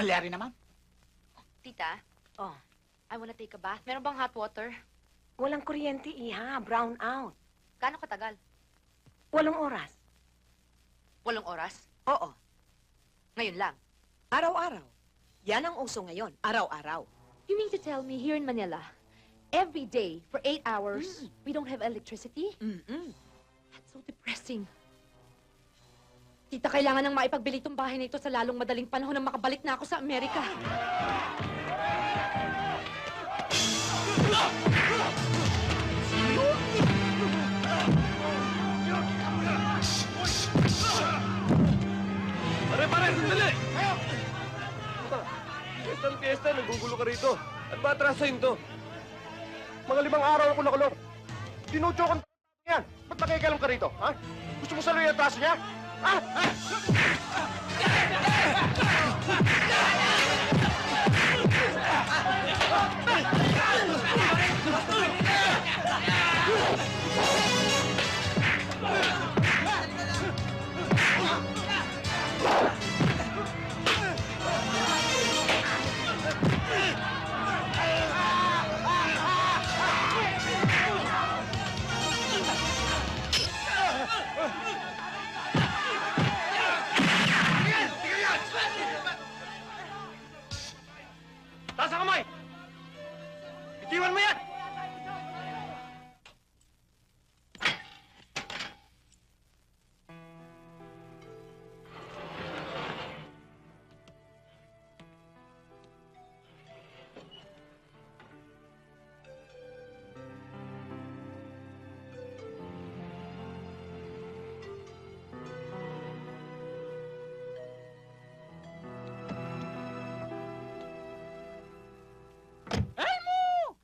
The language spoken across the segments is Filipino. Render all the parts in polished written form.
Malyari naman. Tita, Oh, I wanna take a bath. Meron bang hot water? walang kuryente, iha. Brown out. Gaano katagal? 8 oras. 8 oras? Oo, Ngayon lang. araw-araw. Yan ang uso ngayon, araw-araw. You mean to tell me here in Manila, every day for 8 hours, we don't have electricity? Mm-mm. That's so depressing. Tita, kailangan nang maipagbili itong bahay na ito sa lalong madaling panahon na makabalik na ako sa Amerika. Pare, sandali! Piyesta, nagugulo ka rito. At ba atrasahin to? Mga 5 araw ako nakulong. Tinutsyo ko yan. Ba't nakikialam ka rito, ha? Gusto mo saluhin ang traso niya? Ha? Taas ang kamay! Itiwan mo yan!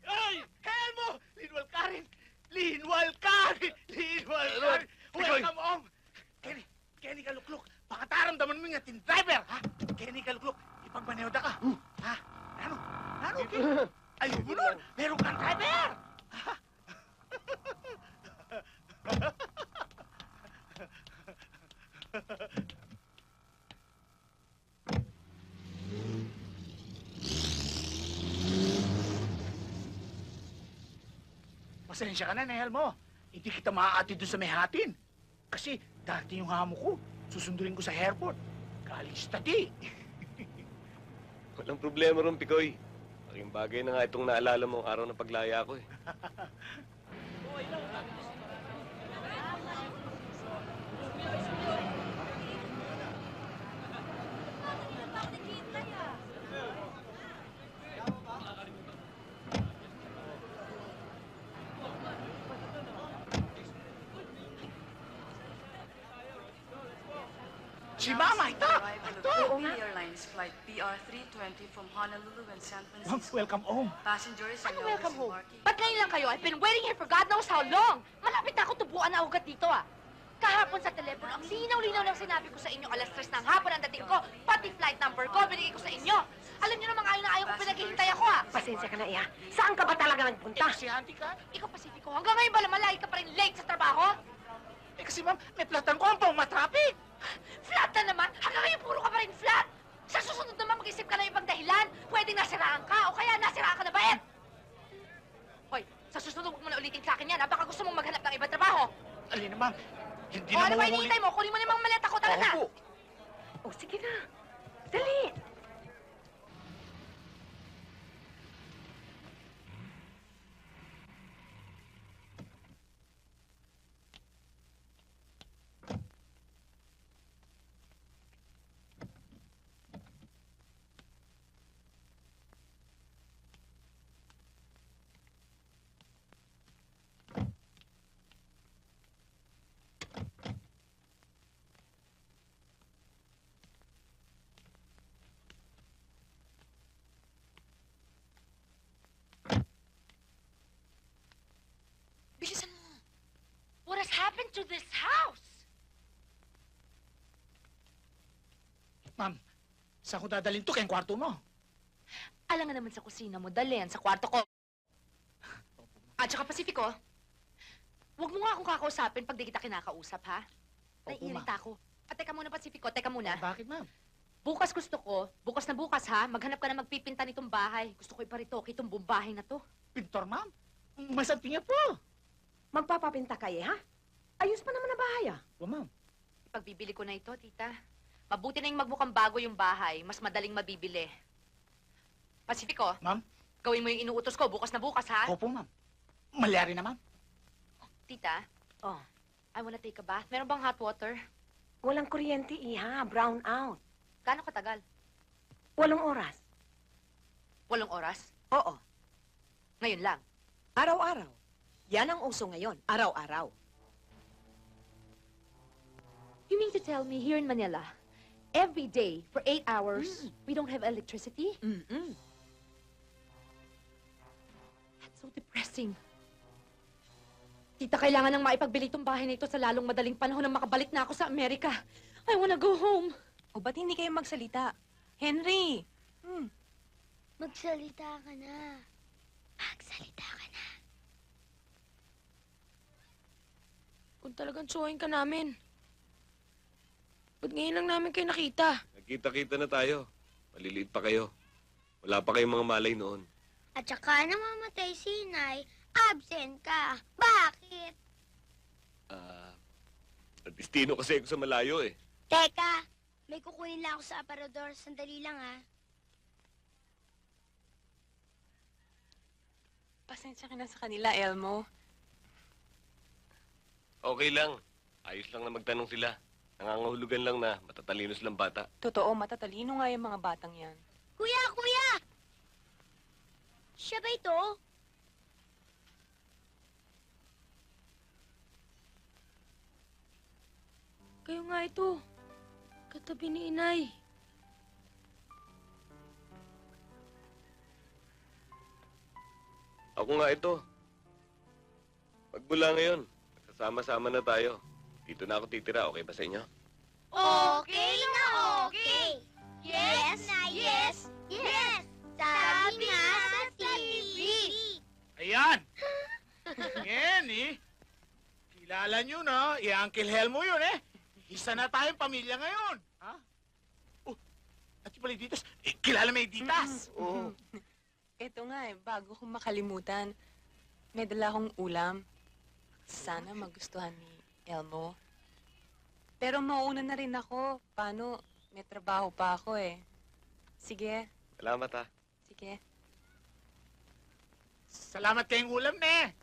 Ay! Helmo! Linwal ka rin! Linwal ka rin! Linwal ka rin! Welcome home! Kenny Kalukluk, baka taramdaman mo yung ating driver, ha? Kenny Kalukluk, ipagmanehoda ka. Ha? Ano? Ano? Ayun mo nun! Meron kang driver! Ha? Pasensya ka na, Nehel mo. Hindi kita maaatid doon sa may hatin. Kasi dati yung hamo ko, susunduin ko sa airport. Galing stati. Walang problema ron, Pikoy. Laking bagay na nga itong naalala mo ang araw na paglaya ko eh. Si Mama, ito! Ito! Oo nga. Airlines flight PR320 from Honolulu and San Ma'am, Francisco. welcome home. Passengers are Ano now welcome home? disembarking. Ba't ngayon lang kayo? I've been waiting here for God knows how long. Malapit na ako tubuan na ugat dito, ah. Kahapon sa telepono, ang linaw-linaw lang sinabi ko sa inyo, 3:00 ng hapon ang dating ko, pati flight number ko, binigay ko sa inyo. Alam niyo naman ayaw na ayaw ko pinaghihintay ako, ah. Pasensya ka na, iha. Saan ka ba talaga nagpunta? Si Auntie ka? Ikaw, Pacifico, hanggang ngayon ba naman lagi ka pa rin late sa trabaho? Kasi ma'am, may platan ko ang pang matrapik. Flat na naman? Hanggang ngayon puro ka pa rin flat. Sa susunod naman mag-isip ka ng ibang dahilan. Pwedeng nasiraan ka o kaya nasiraan ka na bait. Hoy, sa susunod huwag mo na ulitin sa akin yan, ha? Baka gusto mong maghanap ng ibang trabaho. Alin na ma'am, hindi O na ano ba mauhuli. hinihintay mo? Kunin mo namang maleta ko, tara na. Opo. O, sige na. Dali. Bilisan mo. What has happened to this house? Ma'am, saan ko dadalhin to? Kayong kwarto mo. Alam nga naman sa kusina mo, dalhin sa kwarto ko. At saka Pacifico, huwag mo nga akong kakausapin pag di kita kinakausap, ha? Opo, Naiirita ako. At teka muna, Pacifico, teka muna. Bakit, ma'am? Bukas bukas na bukas ha, maghanap ka na magpipinta nitong bahay. Gusto ko iparitoke itong buong bahay na to. Pintor, ma'am. Masanti niya po. Magpapapinta kayo, ha? Ayos pa naman na bahay, ah. O, ma'am. Ipagbibili ko na ito, tita. Mabuti na yung magmukhang bago yung bahay, mas madaling mabibili. Pacifico, Ma'am? gawin mo yung inuutos ko bukas na bukas ha. Opo, ma'am. Malyari na, ma'am. Tita, Oh, I wanna take a bath. Meron bang hot water? walang kuryente, iha. Brown out. Gaano katagal? 8 oras. 8 oras? Oo, Ngayon lang. araw-araw. Yan ang uso ngayon, araw-araw. You mean to tell me here in Manila, every day for 8 hours, we don't have electricity? Mm-mm. That's so depressing. Tita, kailangan nang maipagbili itong bahay na ito sa lalong madaling panahon na makabalik na ako sa Amerika. I wanna go home. O ba't hindi kayo magsalita? Henry! Magsalita ka na. Magsalita ka na. Kung talagang tsuhin ka namin. Ba't ngayon lang namin kayo nakita? Nagkita-kita na tayo. Maliliit pa kayo. Wala pa kayong mga malay noon. At saka namamatay si Inay, absent ka. Bakit? Destino kasi ako sa malayo eh. Teka, may kukunin lang ako sa aparador. Sandali lang, ha. Pasensya ka na sa kanila, Elmo. Okay lang. Ayos lang na magtanong sila. Nangangahulugan lang na matatalino silang bata. Totoo, matatalino nga yung mga batang yan. Kuya, kuya! Siya ba ito? Kayo nga ito. Katabi ni Inay. Ako nga ito. Magmula ngayon, nagsasama-sama na tayo. Dito na ako titira, okay ba sa inyo? Okay na okay. Yes na yes. Yes! Sabi nga sa TV. Ayan! Yan, eh. Kilala nyo na, Uncle Helmo yun, eh. Isa na tayong pamilya ngayon. Ha? Oh, at yung Paliditas, kilala mo yung Ditas? Oo. Ito nga bago ko makalimutan. May dala akong ulam. Sana magustuhan ni Elmo. Pero mauna na rin ako. Paano? May trabaho pa ako eh. Sige, Salamat ha. sige. Salamat kayong ulam, ne.